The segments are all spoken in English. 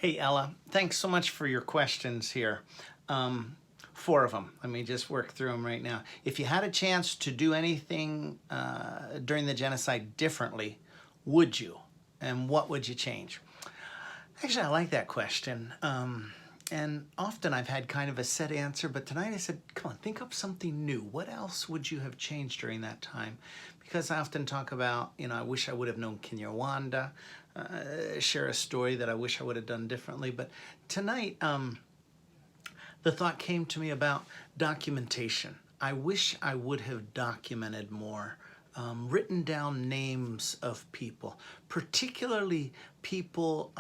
Hey, Ella, thanks so much for your questions here. Four of them. Let me just work through them right now. If you had a chance to do anything during the genocide differently, would you? And what would you change? Actually, I like that question. And often I've had kind of a set answer, but tonight I said, come on, think up something new. What else would you have changed during that time? Because I often talk about, I wish I would have known Kinyarwanda, share a story that I wish I would have done differently. But tonight, the thought came to me about documentation. I wish I would have documented more, written down names of people, particularly people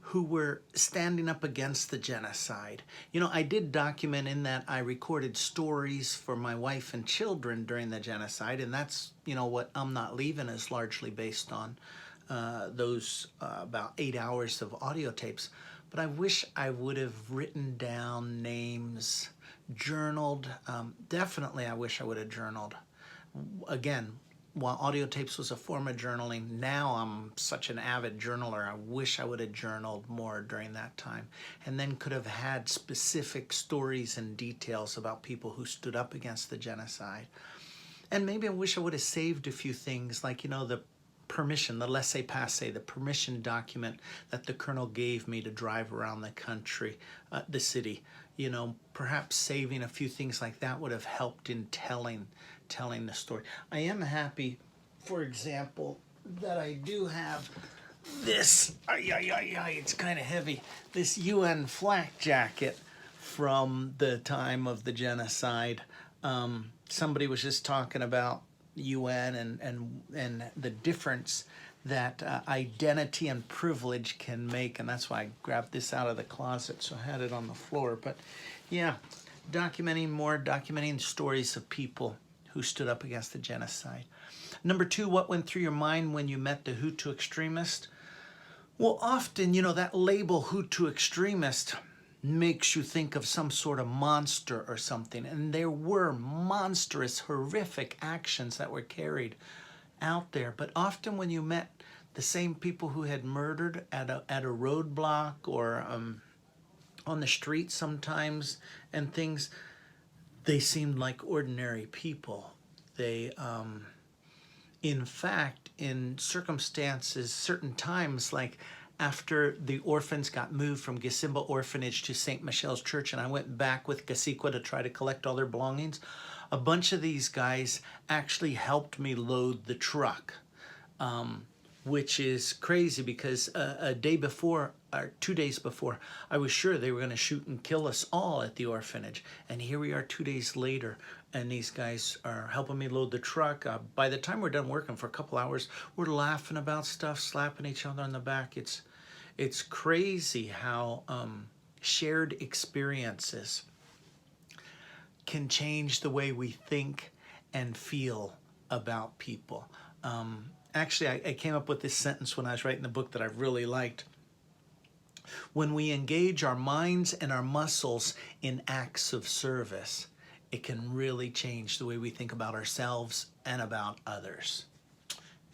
who were standing up against the genocide. I did document in that I recorded stories for my wife and children during the genocide, and that's, what I'm Not Leaving is largely based on, those about 8 hours of audio tapes. But I wish I would have written down names, journaled. Definitely I wish I would have journaled. Again, while audio tapes was a form of journaling, now I'm such an avid journaler. I wish I would have journaled more during that time, and then could have had specific stories and details about people who stood up against the genocide. And maybe I wish I would have saved a few things, like, the permission, the laissez-passer, the permission document that the colonel gave me to drive around the country, the city. Perhaps saving a few things like that would have helped in telling the story. I am happy, for example, that I do have this, it's kind of heavy, this UN flak jacket from the time of the genocide. Somebody was just talking about UN and the difference that identity and privilege can make, and that's why I grabbed this out of the closet, so I had it on the floor. But yeah, documenting stories of people who stood up against the genocide. Number two, what went through your mind when you met the Hutu extremist? Well, often, that label Hutu extremist makes you think of some sort of monster or something. And there were monstrous, horrific actions that were carried out there. But often when you met the same people who had murdered at a roadblock or on the street sometimes and things, they seemed like ordinary people. They, in fact, in circumstances, certain times, like after the orphans got moved from Gisimba Orphanage to St. Michelle's Church, and I went back with Gasikwa to try to collect all their belongings, a bunch of these guys actually helped me load the truck, which is crazy because a day before, or 2 days before, I was sure they were going to shoot and kill us all at the orphanage. And here we are 2 days later, and these guys are helping me load the truck. By the time we're done working for a couple hours, we're laughing about stuff, slapping each other on the back. It's crazy how shared experiences can change the way we think and feel about people. Actually, I came up with this sentence when I was writing the book that I really liked. When we engage our minds and our muscles in acts of service, it can really change the way we think about ourselves and about others.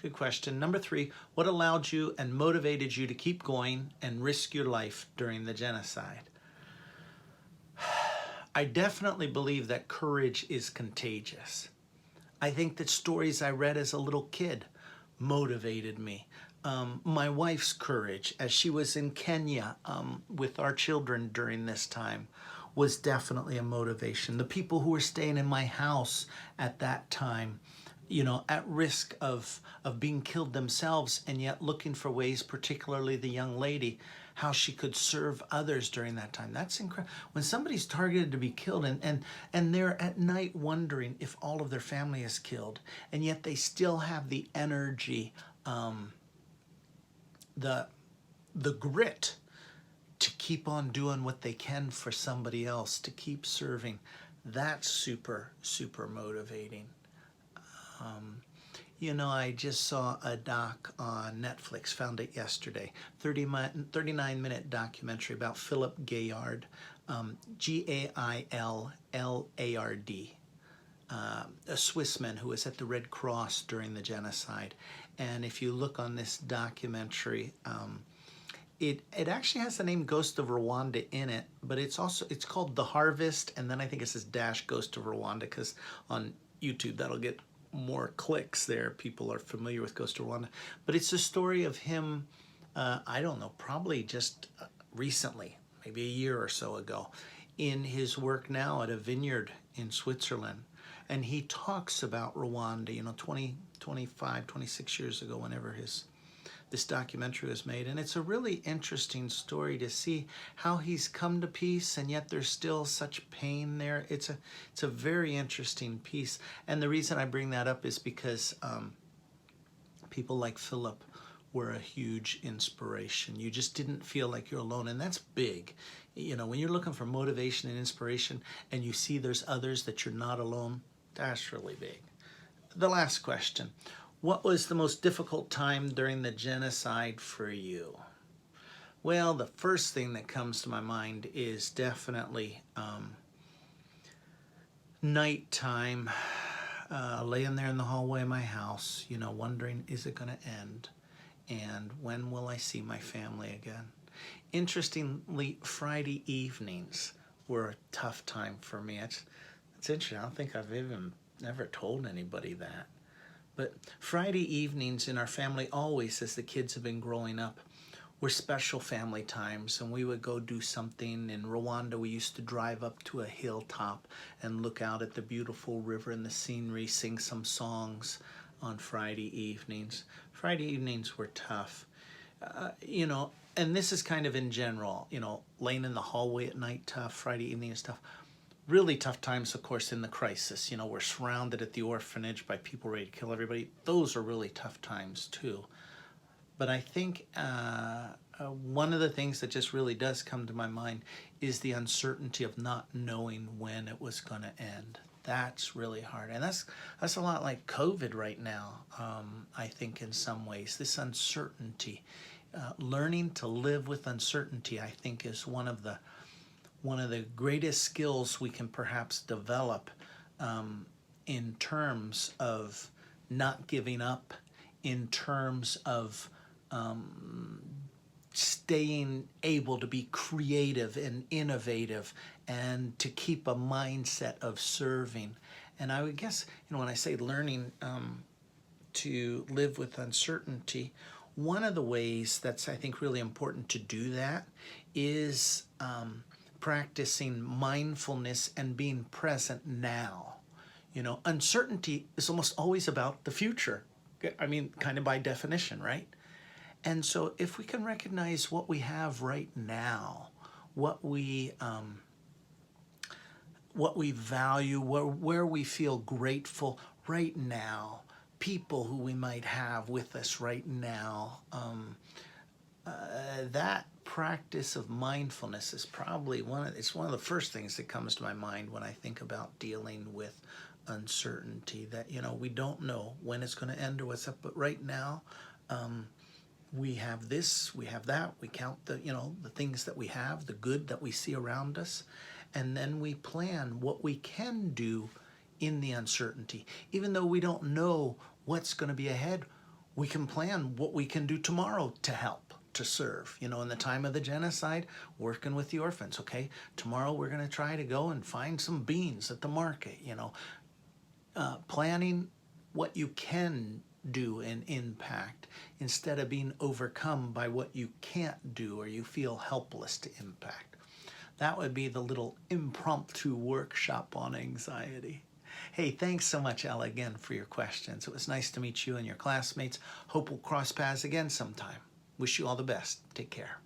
Good question. Number three, what allowed you and motivated you to keep going and risk your life during the genocide? I definitely believe that courage is contagious. I think that stories I read as a little kid motivated me. My wife's courage as she was in Kenya with our children during this time was definitely a motivation. The people who were staying in my house at that time, at risk of being killed themselves, and yet looking for ways, particularly the young lady, how she could serve others during that time. That's incredible. When somebody's targeted to be killed and they're at night wondering if all of their family is killed, and yet they still have the energy, the grit to keep on doing what they can for somebody else, to keep serving, that's super, super motivating. I just saw a doc on Netflix, found it yesterday, 39-minute documentary about Philip Gaillard, Gaillard, a Swissman who was at the Red Cross during the genocide. And if you look on this documentary, It actually has the name Ghost of Rwanda in it, but it's called The Harvest, and then I think it says dash Ghost of Rwanda, because on YouTube that'll get more clicks there. People are familiar with Ghost of Rwanda. But it's a story of him, I don't know, probably just recently, maybe a year or so ago, in his work now at a vineyard in Switzerland. And he talks about Rwanda, 20, 25, 26 years ago, whenever this documentary was made. And it's a really interesting story to see how he's come to peace, and yet there's still such pain there. It's a very interesting piece. And the reason I bring that up is because people like Philip were a huge inspiration. You just didn't feel like you're alone, and that's big. When you're looking for motivation and inspiration and you see there's others, that you're not alone, that's really big. The last question. What was the most difficult time during the genocide for you? Well, the first thing that comes to my mind is definitely nighttime, laying there in the hallway of my house, wondering, is it going to end? And when will I see my family again? Interestingly, Friday evenings were a tough time for me. It's interesting. I don't think I've even never told anybody that. But Friday evenings in our family, always as the kids have been growing up, were special family times, and we would go do something. In Rwanda, we used to drive up to a hilltop and look out at the beautiful river and the scenery, sing some songs on Friday evenings. Friday evenings were tough. And this is kind of in general, laying in the hallway at night, tough. Friday evening is tough. Really tough times, of course, in the crisis. We're surrounded at the orphanage by people ready to kill everybody. Those are really tough times too. But I think one of the things that just really does come to my mind is the uncertainty of not knowing when it was going to end. That's really hard. And that's a lot like COVID right now, I think, in some ways. This uncertainty. Learning to live with uncertainty, I think, is one of the greatest skills we can perhaps develop in terms of not giving up, in terms of staying able to be creative and innovative, and to keep a mindset of serving. And I would guess, when I say learning to live with uncertainty, one of the ways that's, I think, really important to do that is practicing mindfulness and being present now. Uncertainty is almost always about the future. I mean, kind of by definition, right? And so if we can recognize what we have right now, what we value, where we feel grateful right now, people who we might have with us right now, that practice of mindfulness is probably one of the first things that comes to my mind when I think about dealing with uncertainty. That we don't know when it's going to end or what's up, but right now we have this, we have that. We count the things that we have, the good that we see around us, and then we plan what we can do in the uncertainty. Even though we don't know what's going to be ahead, we can plan what we can do tomorrow to help, to serve. In the time of the genocide, working with the orphans. Okay, tomorrow we're going to try to go and find some beans at the market. Planning what you can do and impact, instead of being overcome by what you can't do or you feel helpless to impact. That would be the little impromptu workshop on anxiety. Hey, thanks so much, Ella, again, for your questions. It was nice to meet you and your classmates. Hope we'll cross paths again sometime. Wish you all the best. Take care.